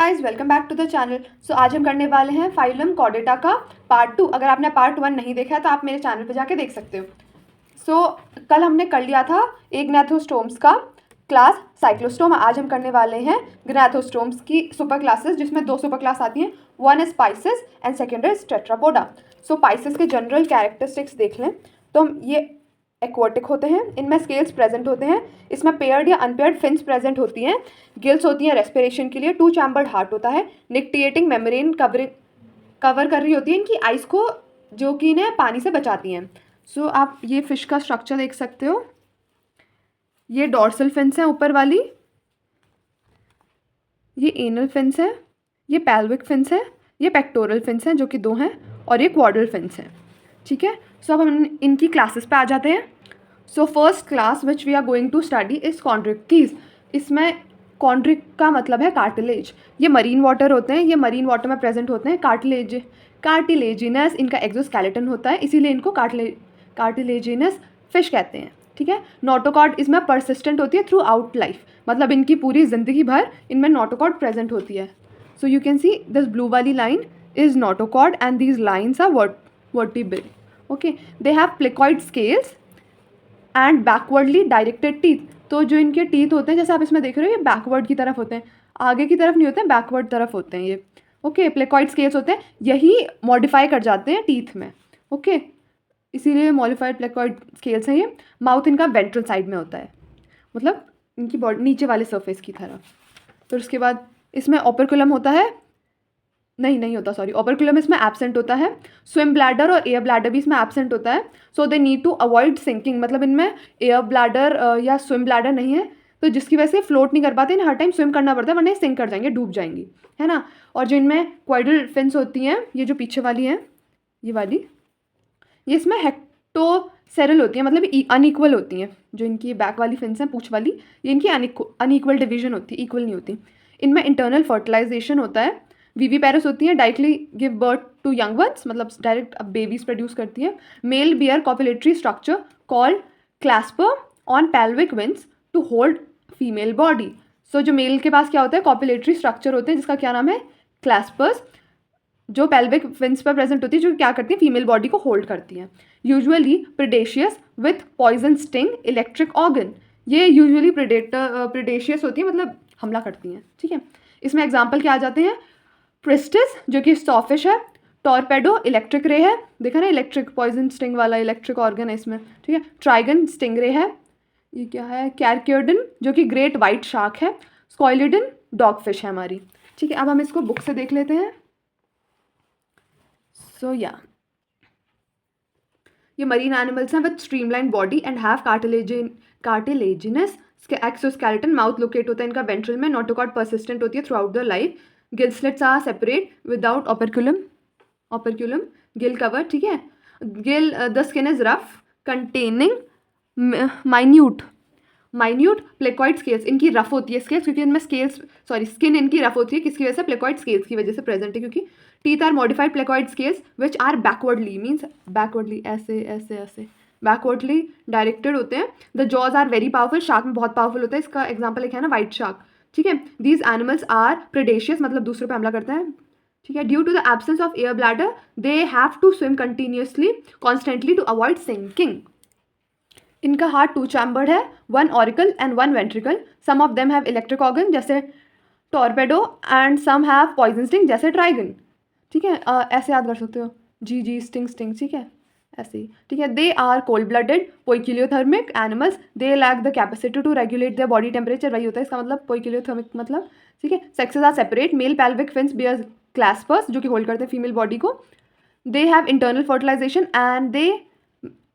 Guys welcome back to the channel. So आज हम करने वाले हैं फाइलम कॉर्डेटा का पार्ट 2। अगर आपने पार्ट 1 नहीं देखा है तो आप मेरे चैनल पर जाके देख सकते हो। कल हमने कर लिया था एग्नैथोस्टोम्स का क्लास साइक्लोस्टोम। आज हम करने वाले हैं ग्नैथोस्टोम्स की सुपर क्लासेस, जिसमें 2 सुपर क्लास आती हैं। One is Pisces and second is Tetrapoda. Pisces के जनरल कैरेक्टरिस्टिक्स देख लें तो हम ये एक्वाटिक होते हैं, इनमें स्केल्स प्रेजेंट होते हैं, इसमें पेयर्ड या अनपेयर्ड फिन्स प्रेजेंट होती हैं, गिल्स होती हैं रेस्पिरेशन के लिए, 2 चैम्बर्ड हार्ट होता है, निक्टिएटिंग मेम्ब्रेन कवर कर रही होती है इनकी आइस को, जो कि इन्हें पानी से बचाती हैं। आप ये फिश का स्ट्रक्चर देख सकते हो। ये डॉर्सल फिन्स हैं ऊपर वाली, ये एनल फिन्स है, ये पैल्विक फिन्स है, ये पेक्टोरल फिन्स हैं जो कि 2 हैं, और ये क्वाड्रल फिन्स हैं। ठीक है, अब हम इनकी क्लासेस पे आ जाते हैं। First class which we are going to study is chondrichthyes. इसमें कॉन्ड्रिक का मतलब है कार्टिलेज। ये मरीन वाटर होते हैं, ये मरीन वाटर में प्रेजेंट होते हैं। कार्टिलेजिनस इनका एक्सोस्केलेटन होता है, इसीलिए इनको कार्टिलेजिनस फिश कहते हैं। ठीक है, नोटोकॉर्ड इसमें परसिस्टेंट होती है थ्रू आउट लाइफ, मतलब इनकी पूरी ज़िंदगी भर इनमें नोटोकॉर्ड प्रेजेंट होती है। So you can see this blue वाली line is notochord and these lines are vertebral. Okay, they have placoid scales and backwardly directed teeth. तो जो इनके टीथ होते हैं, जैसे आप इसमें देख रहे हो, ये बैकवर्ड की तरफ होते हैं, आगे की तरफ नहीं होते हैं, बैकवर्ड तरफ होते हैं ये। ओके, प्लेकॉइड स्केल्स होते हैं, यही मॉडिफाई कर जाते हैं टीथ में। ओके, इसीलिए मॉडिफाइड प्लेकॉइड स्केल्स हैं ये। माउथ इनका वेंट्रल साइड में होता है, मतलब इनकी बॉडी नीचे वाले सरफेस की तरफ। फिर उसके बाद इसमें ओपरकुलम होता है, नहीं होता, सॉरी, ओपरकुलम इसमें एब्सेंट होता है। स्विम ब्लैडर और एयर ब्लैडर भी इसमें एब्सेंट होता है। So they need to avoid sinking, मतलब इनमें एयर ब्लैडर या स्विम ब्लैडर नहीं है, तो जिसकी वजह से फ्लोट नहीं कर पाते, इन्हें हर टाइम स्विम करना पड़ता है, वरना सिंक कर जाएंगे, डूब जाएंगी, है ना। और जो इनमें क्वाड्रल फिन्स होती हैं, ये जो पीछे वाली हैं, ये वाली, ये इसमें हेक्टोसेरल होती है, मतलब अनइक्वल होती हैं। जो इनकी बैक वाली फिन्स हैं, पूछ वाली, ये इनकी अनइक्वल डिवीजन होती है, इक्वल नहीं होती। इनमें इंटरनल फर्टिलाइजेशन होता है, वीवी पैरस होती हैं, directly give birth to young ones, मतलब डायरेक्ट अब बेबीज प्रोड्यूस करती है। Male bear copulatory structure called clasper on pelvic fins to hold female body. जो मेल के पास क्या होता है, कॉपुलेटरी स्ट्रक्चर होते हैं, जिसका क्या नाम है, क्लैस्पर्स, जो पेल्विक विंस पर प्रेजेंट होती है, जो क्या करती है, फीमेल बॉडी को होल्ड करती हैं। Usually predaceous with poison sting electric organ. ये यूजुअली प्रेडेशियस होती है, मतलब हमला करती हैं। ठीक है, इसमें एग्जाम्पल क्या आ जाते हैं, प्रिस्टिस जो कि स्टॉफिश है, टॉर्पेडो इलेक्ट्रिक रे है, देखा ना, इलेक्ट्रिक पॉइजन स्टिंग वाला इलेक्ट्रिक ऑर्गन है इसमें। ठीक है, ट्राइगन स्टिंग रे है, ये क्या है, कैरक्योडन जो कि ग्रेट वाइट शार्क है, स्क्वाइलिडन डॉग फिश है हमारी। ठीक है, अब हम इसको बुक से देख लेते हैं। ये मरीन एनिमल्स हैं with streamline body and have cartilaginous exoskeleton. Mouth locate होता है इनका वेंट्रल में, नोटोकॉर्ड परसिस्टेंट होती है throughout the life, gill slits are separate without operculum gill cover. ठीक है, gill the skin is rough containing minute placoid scales. इनकी rough होती है स्केल्स, क्योंकि इनमें स्किन इनकी रफ होती है, किसकी वजह से, प्लेकॉइड स्केल्स की वजह से प्रेजेंट है, क्योंकि teeth are modified placoid scales which are backwardly, means backwardly ऐसे ऐसे ऐसे बैकवर्डली डायरेक्टेड होते हैं। The jaws are very powerful, shark में बहुत पावरफुल होता है, इसका एग्जाम्पल एक है ना, वाइट शार्क। ठीक है, दीज एनिमल्स आर प्रेडेशियस, मतलब दूसरों पे हमला करते हैं। ठीक है, due to the absence of air bladder they have to swim continuously constantly to avoid sinking. इनका हार्ट 2 चैम्बर्ड है, 1 auricle and 1 ventricle. Some of them have electric organ जैसे torpedo and some have poison sting जैसे trygon. ठीक है, ऐसे याद कर सकते हो, जी स्टिंग। ठीक है, ऐसे ही। ठीक है, they are cold blooded poikilothermic animals, they lack the capacity to regulate their body temperature, वही होता है इसका मतलब, पोइकिलियोथर्मिक मतलब। ठीक है, sexes are separate, male pelvic fins bear claspers जो कि होल्ड करते हैं फीमेल बॉडी को, they have internal fertilisation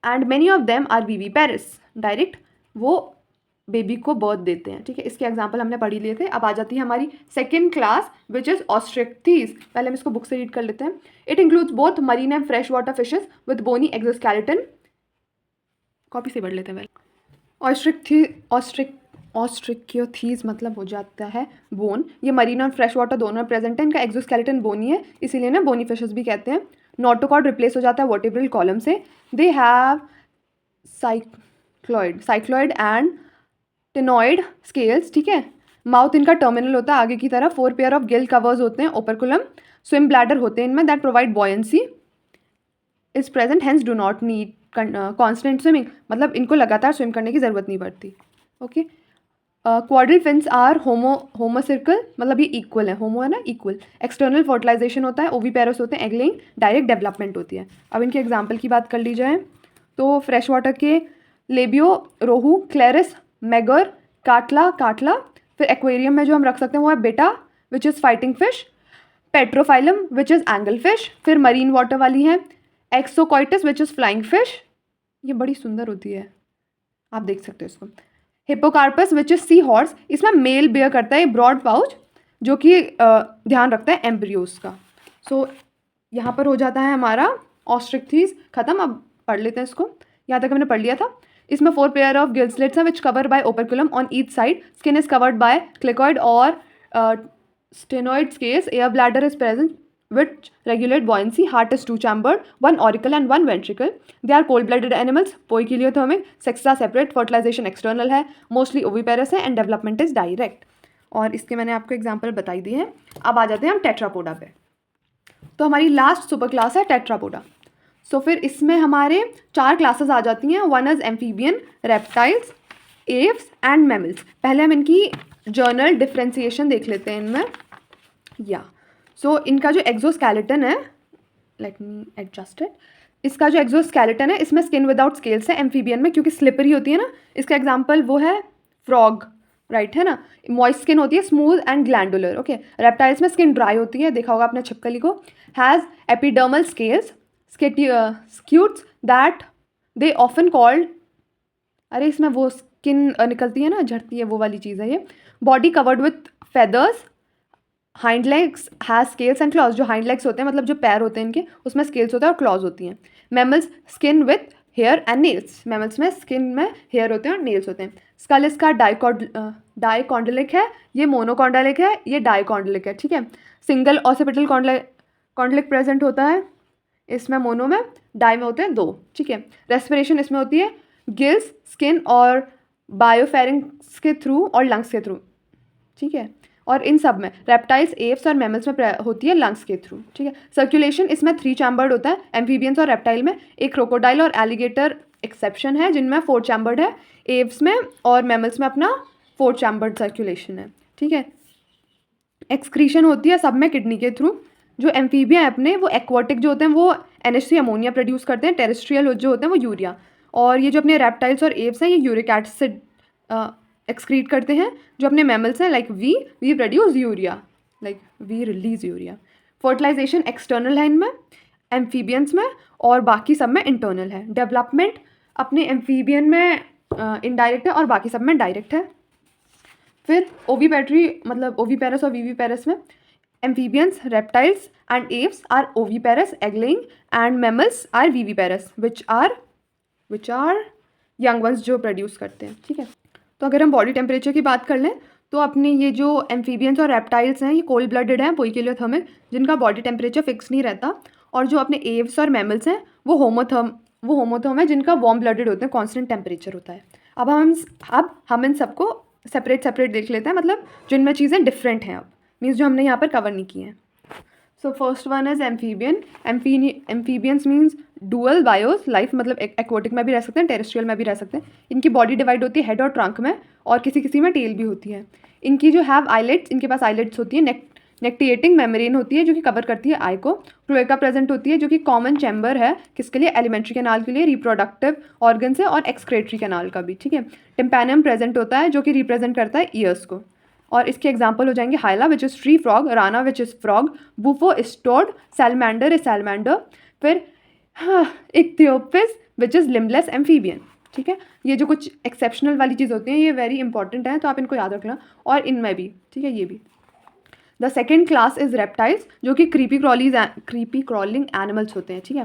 and many of them are viviparous, direct वो बेबी को बर्थ देते हैं। ठीक है, इसके एग्जाम्पल हमने पढ़ी लिए थे। अब आ जाती है हमारी second class which is osteichthyes. पहले हम इसको बुक से रीड कर लेते हैं। It includes both marine and fresh water fishes with bony exoskeleton. Copy से पढ़ लेते हैं पहले। ऑस्ट्रिक्योथीज मतलब हो जाता है बोन। ये मरीन और फ्रेश वाटर दोनों में प्रेजेंट है, इनका एक्सोस्केलेटन बोनी है, इसीलिए ना बोनी फिशेज भी कहते हैं। नोटोकॉर्ड रिप्लेस हो जाता है वर्टिब्रल कॉलम से। They have cycloid and टेनॉइड scales. ठीक है, माउथ इनका टर्मिनल होता है आगे की तरफ, 4 पेयर ऑफ गिल कवर्स होते हैं, ओपरकुलम, स्विम ब्लैडर होते हैं इनमें that provide buoyancy is present, hence do not need constant swimming, मतलब इनको लगातार स्विम करने की ज़रूरत नहीं पड़ती। Okay, caudal fins are homocercal, मतलब ये इक्वल है, होमो है ना इक्वल। एक्सटर्नल फर्टिलाइजेशन होता है, ओवीपेरस होते हैं, एगलिंग डायरेक्ट डेवलपमेंट होती है। अब इनके एग्जाम्पल की बात कर ली जाए तो फ्रेश वाटर के लेबियो, रोहू, क्लेरिस, मैगर, काटला, फिर एक्वेरियम में जो हम रख सकते हैं वो है बेटा which is fighting fish, Pterophyllum which is angle fish, फिर मरीन वाटर वाली है एक्सोकॉइटिस विच इज़ फ्लाइंग फिश, ये बड़ी सुंदर होती है, आप देख सकते हो इसको। हिप्पोकार्पस विच इज सी हॉर्स, इसमें मेल बेयर करता है ब्रॉड पाउच जो कि ध्यान रखता है एम्ब्रियोज का। सो यहाँ पर हो जाता है हमारा ऑस्ट्रिक्थीज खत्म। अब पढ़ लेते हैं इसको, यहाँ तक हमने पढ़ लिया था। इसमें 4 पेयर ऑफ गिल स्लिट्स हैं which cover by operculum on each side, skin is covered by cycloid और ctenoid scales, air bladder is present which regulate buoyancy, heart is two chambered, one auricle and one ventricle. They are cold blooded animals, poikiliothermic, sexes are separate, fertilization external है, mostly oviparous है and development is direct. और इसके मैंने आपको example बताई दी है। अब आ जाते हैं हम टेट्रापोडा पे। तो हमारी लास्ट सुपर क्लास है टेट्रापोडा। सो फिर इसमें हमारे 4 क्लासेस आ जाती हैं, one is amphibian, reptiles, Aves and mammals. पहले हम इनकी जर्नल डिफ्रेंसिएशन देख लेते हैं इनमें। या सो इनका जो एक्सोस्केलेटन है, लेट मी एडजस्ट इट, इसका जो एक्सोस्केलेटन है इसमें स्किन विदाउट स्केल्स है एम्फीबियन में, क्योंकि स्लिपरी होती है ना। इसका एग्जांपल वो है फ्रॉग, राइट है ना। मॉइस्ट स्किन होती है, smooth and glandular. Okay, reptiles में स्किन ड्राई होती है, देखा होगा आपने छिपकली को। Has epidermal scales, scutes that they often called, अरे इसमें वो स्किन निकलती है ना, झड़ती है, वो वाली चीज़ है ये। Body covered with feathers, hind legs has scales and clause, जो हाइंड लेग्स होते हैं मतलब जो पैर होते हैं इनके, उसमें स्केल्स होता है और क्लॉज होती हैं। Mammals skin with hair and nails, mammals में स्किन में हेयर होते हैं और नेल्स होते हैं। स्कल इसका डाइकॉन्डलिक है, ये मोनोकॉन्डलिक है, ये डाइकॉन्डलिक है, ठीक है। सिंगल ऑसिपिटल कॉन्डलिक प्रेजेंट होता है इसमें, मोनो में, डाई में होते हैं 2, ठीक है। रेस्पिरेशन इसमें होती है गिल्स, स्किन और बायोफेरिंग्स के थ्रू और लंग्स के थ्रू, ठीक है। और इन सब में रेप्टाइल्स, एव्स और मैमल्स में होती है लंग्स के थ्रू, ठीक है। सर्कुलेशन इसमें 3 चैम्बर्ड होता है एम्फीबियंस और रेप्टाइल में। एक क्रोकोडाइल और एलिगेटर एक्सेप्शन है जिनमें 4 चैम्बर्ड है, एव्स में और मैमल्स में अपना 4 चैम्बर्ड सर्कुलेशन है, ठीक है। एक्सक्रीशन होती है सब में किडनी के थ्रू। जो एम्फीबिया है अपने, वो एक्वाटिक जो होते हैं वो NH3 अमोनिया प्रोड्यूस करते हैं, टेरेस्ट्रियल जो होते हैं वो यूरिया। और ये जो अपने रेप्टाइल्स और एव्स हैं ये यूरिक एसिड एक्सक्रीट करते हैं। जो अपने मैमल्स हैं like we produce urea, like we release urea. Fertilization external है इनमें, एम्फीबियंस में, और बाकी सब में इंटरनल है। डेवलपमेंट अपने एम्फीबियन में इनडायरेक्ट है और बाकी सब में डायरेक्ट है। फिर ओवीपेट्री मतलब ओवीपेरस और वीवीपेरस में amphibians, reptiles and aves are oviparous egg laying and mammals are viviparous which are young ones जो प्रोड्यूस करते हैं, ठीक है। तो अगर हम बॉडी टेम्परेचर की बात कर लें तो अपने ये जो एम्फीबियंस और रेप्टाइल्स हैं ये कोल्ड ब्लडेड हैं, पोइकिलियोथर्मिक, जिनका बॉडी टेम्परेचर फिक्स नहीं रहता। और जो अपने एव्स और मैमल्स हैं वो होमोथर्म है, जिनका वार्म ब्लडेड होते हैं, कॉन्स्टेंट टेम्परेचर होता है। अब हम इन सबको सेपरेट देख लेते हैं, मतलब जिनमें चीज़ें डिफरेंट हैं, अब मीन्स जो हमने यहाँ पर कवर नहीं की हैं। So first one is amphibian. Amphibians means dual BIOS life, मतलब एक्वाटिक में भी रह सकते हैं, टेरेस्ट्रियल में भी रह सकते हैं। इनकी बॉडी डिवाइड होती है हेड और ट्रंक में, और किसी में टेल भी होती है। इनकी जो हैव आईलेट्स, इनके पास आईलेट्स होती है। नेक्टिएटिंग मेम्ब्रेन होती है जो कि कवर करती है आई को। क्लोएका प्रेजेंट होती है जो कि कॉमन चैम्बर है किसके लिए, एलिमेंट्री कैनाल के लिए, रिप्रोडक्टिव ऑर्गन से, और एक्सक्रेटरी कैनाल का भी, ठीक है। टिम्पैनम प्रेजेंट होता है जो कि रिप्रेजेंट करता है ईयर्स को। और इसके एग्जाम्पल हो जाएंगे Hyla which is tree frog, Rana which is frog, Bufo is toad, salamander is salamander, फिर Ichthyophis which is limbless amphibian, ठीक है। ये जो कुछ एक्सेप्शनल वाली चीज़ होती हैं ये वेरी इंपॉर्टेंट है, तो आप इनको याद रखना। और इनमें भी, ठीक है, ये भी। The second class is reptiles जो कि क्रीपी क्रॉलिंग एनिमल्स होते हैं, ठीक है।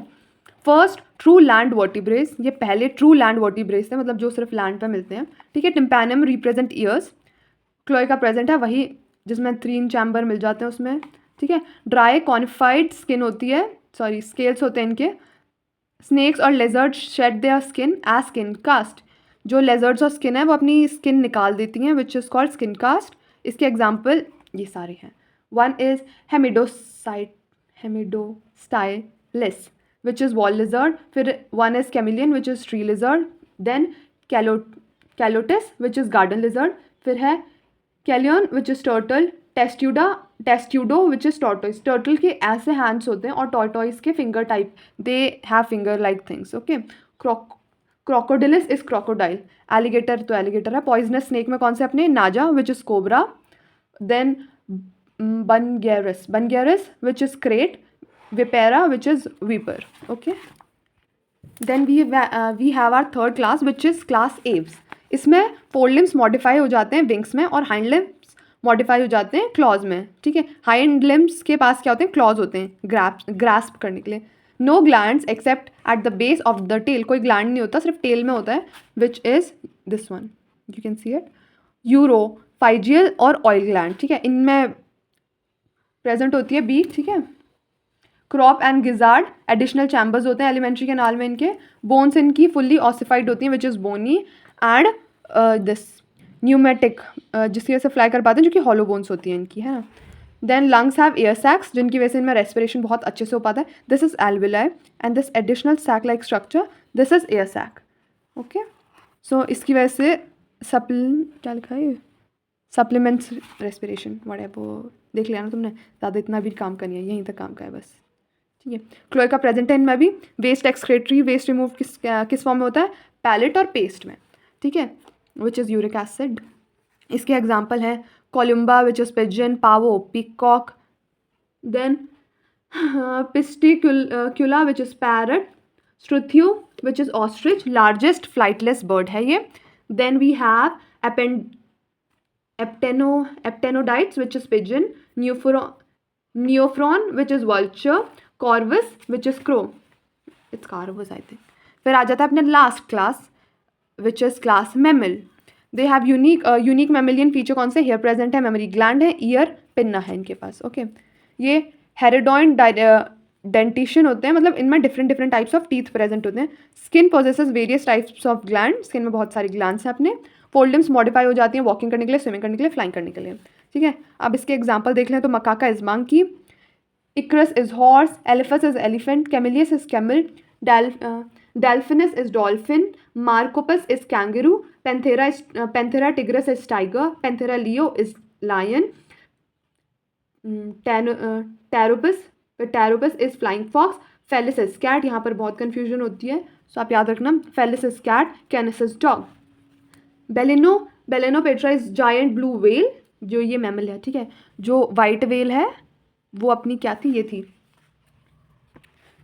फर्स्ट ट्रू लैंड वर्टिब्रेस, ये पहले ट्रू लैंड वर्टिब्रेस थे, मतलब जो सिर्फ लैंड पे मिलते हैं, ठीक है। Tympanum represent years, cloaca present है वही जिसमें 3 चैम्बर मिल जाते हैं उसमें, ठीक है। ड्राई कॉनिफाइड स्किन होती है, स्केल्स होते हैं इनके। स्नेक्स और lizard shed their skin as skin cast, जो लेजर्ड्स और स्किन है वो अपनी स्किन निकाल देती हैं which is called skin cast. इसके एग्जाम्पल ये सारे हैं. One is Hemidactylus which is wall lizard. फिर one is chameleon which is tree lizard. Then Calotes which is garden lizard. फिर है Chelone which is turtle. Testudo which is tortoise. Turtle के ऐसे hands होते हैं और टॉर्टोइस के finger type, they have finger like things. Okay. Crocodylus is crocodile. Alligator तो alligator है. पॉइजनस स्नेक में कौन से अपने, Naja which is cobra. Then Bungarus which is krait. Vipera which is viper. Okay. Then we have our third class which is class Aves. इसमें four limbs modify हो जाते हैं विंग्स में और हाइंड लिम्स मॉडिफाई हो जाते हैं clause में. ठीक है. हाइंड लिम्स के पास क्या होते हैं, क्लॉज होते हैं ग्रास्प करने के लिए. No glands except at the base of the tail. कोई ग्लैंड नहीं होता, सिर्फ टेल में होता है, which is this one, you can see it. Uropygial और ऑयल ग्लैंड. ठीक है. इनमें प्रेजेंट होती है बीक. ठीक है. Crop and gizzard additional chambers होते हैं एलिमेंट्री कैनाल में इनके. बोन्स इनकी फुल्ली ऑसिफाइड होती हैं which is bony. And this pneumatic जिसकी वजह से फ्लाई कर पाते हैं, जो कि हॉलो बोन्स होती हैं इनकी, है ना. Then lungs have air sacs जिनकी वजह से इनमें रेस्पिरेशन बहुत अच्छे से हो पाता है. This is alveoli and this additional sac like structure, this is air sac. Okay. So इसकी वजह से क्या लिखा है, सप्लीमेंट्स रेस्पिरेशन वट है, वो देख लिया ना तुमने. ज़्यादा इतना भी काम का नहीं है, यहीं तक काम का है बस. ठीक है. क्लोएका प्रेजेंट है इनमें भी. वेस्ट एक्सक्रेटरी, वेस्ट रिमूव किस फॉर्म में होता है, पैलेट और पेस्ट में. ठीक है. Which is uric acid. इसके एग्जाम्पल हैं Columba which is pigeon. Pavo peacock. Then Psittacula which is parrot. Struthio which is ostrich, largest flightless bird है ये. Then we have Aptenodytes which is pigeon. Neophron which is vulture. Corvus which is crow. It's Corvus I think. फिर आ जाता है अपने last class which is class mammal. They have unique mammalian feature. कौन से, hair present है, memory gland है, year, pinna है इनके पास. ओके. ये हेरेडॉइन डेंटिशन होते हैं, मतलब इनमें different types of teeth present होते हैं. Skin possesses various types of gland. Skin में बहुत सारी ग्लैंड्स हैं अपने. फोर लिम्स मॉडिफाई हो जाती हैं वॉकिंग करने के लिए, स्विमिंग करने के लिए, फ्लाइंग करने के लिए. ठीक है. अब इसके एग्जाम्पल देख लें तो Macaca is monkey. Equus is horse. Elephas is elephant. Camelus is camel. Delphinus is dolphin. Marcopus is kangaroo. Panthera tigris is tiger. Panthera leo is lion. Pteropus is flying fox. Felis is cat. यहाँ पर बहुत confusion होती है, so आप याद रखना. Felis is cat. Canis is dog. Balenopetra is giant blue whale. जो ये मैमल है. ठीक है. जो वाइट वेल है वो अपनी क्या थी, ये थी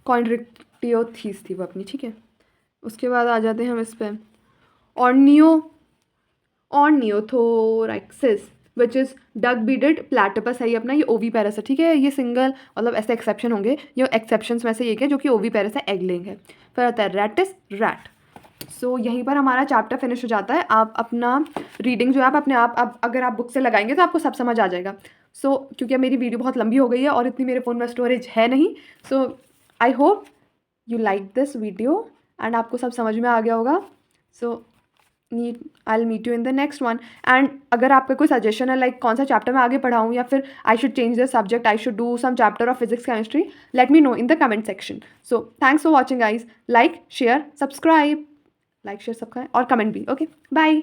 कॉन्ड्रिक्टियोथीस थी वो अपनी. ठीक है. उसके बाद आ जाते हैं हम इस पर Ornithorhynchus which is duck billed platypus है ये अपना. ये ओवी पैरस है. ठीक है. ये सिंगल, मतलब ऐसे एक्सेप्शन होंगे, ये एक्सेप्शंस में से एक है जो कि ओवी पैरस है, एग लेइंग है. फिर आता है रैटिस, रैट. सो यहीं पर हमारा चैप्टर फिनिश हो जाता है. आप अपना रीडिंग जो है आप अपने आप अगर आप बुक से लगाएंगे तो आपको सब समझ आ जाएगा. सो क्योंकि मेरी वीडियो बहुत लंबी हो गई है और इतनी मेरे फ़ोन में स्टोरेज है नहीं, so I hope you like this video and आपको सब समझ में आ गया होगा. So I will meet you in the next one. And अगर आपका कोई सजेशन है लाइक कौन सा चैप्टर मैं आगे पढ़ाऊँ या फिर I should change the subject, I should do some chapter of physics chemistry, let me know in the comment section. So thanks for watching guys. Like share subscribe और comment भी. Okay. Bye.